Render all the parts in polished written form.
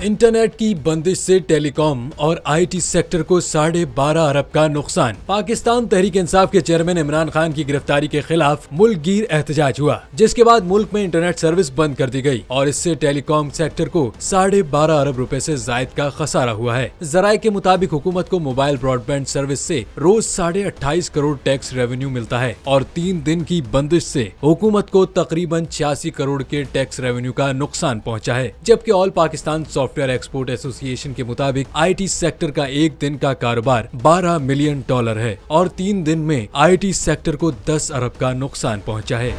Internet की बंदिश से टेलीकॉम और आईटी सेक्टर को 12.5 अरब का नुकसान। पाकिस्तान तहरीक इंसाफ के चेयरमैन इमरान खान की गिरफ्तारी के खिलाफ मुल्क गिर एहतजाज हुआ, जिसके बाद मुल्क में इंटरनेट सर्विस बंद कर दी गई और इससे टेलीकॉम सेक्टर को 12.5 अरब रुपए से जायद का खसारा हुआ है। जराये के मुताबिक हुकूमत को मोबाइल ब्रॉडबैंड सर्विस से रोज 28.5 करोड़ टैक्स रेवेन्यू मिलता है और 3 दिन की बंदिश से हुकूमत को तकरीबन 86 करोड़ के टैक्स रेवेन्यू का नुकसान पहुँचा है। जबकि all Pakistan software export association के मुताबिक आईटी सेक्टर का एक दिन का कारोबार $12 मिलियन है और 3 दिन में आईटी सेक्टर को 10 अरब का नुकसान पहुंचा है।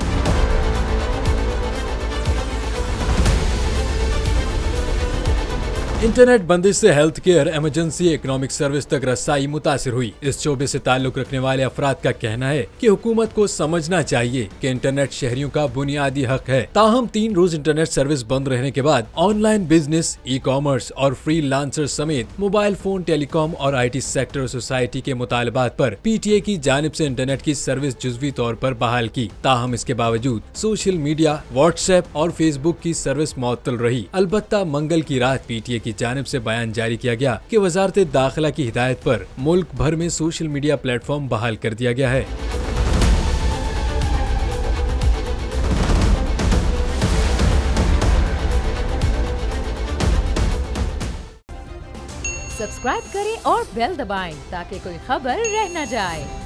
इंटरनेट बंदिश से health care, emergency, economic service तक रसाई मुतासिर हुई। इस शोबे से ताल्लुक रखने वाले अफराद का कहना है कि हुकूमत को समझना चाहिए कि इंटरनेट शहरियों का बुनियादी हक है। ताहम 3 रोज इंटरनेट सर्विस बंद रहने के बाद ऑनलाइन बिजनेस, ई कॉमर्स और फ्रीलांसर समेत मोबाइल फोन, टेलीकॉम और आईटी सेक्टर और सोसाइटी के मुतालबात पर पीटीए की जानिब से इंटरनेट की सर्विस जुज़वी तौर पर बहाल की। ताहम इसके बावजूद सोशल मीडिया, व्हाट्सएप और फेसबुक की सर्विस मुअत्तल रही। अलबत्ता मंगल की रात पीटीए की जानिब से बयान जारी किया गया कि वजारत दाखिला की हिदायत पर मुल्क भर में सोशल मीडिया प्लेटफॉर्म बहाल कर दिया गया है। सब्सक्राइब करें और बेल दबाएं ताकि कोई खबर रह न जाए।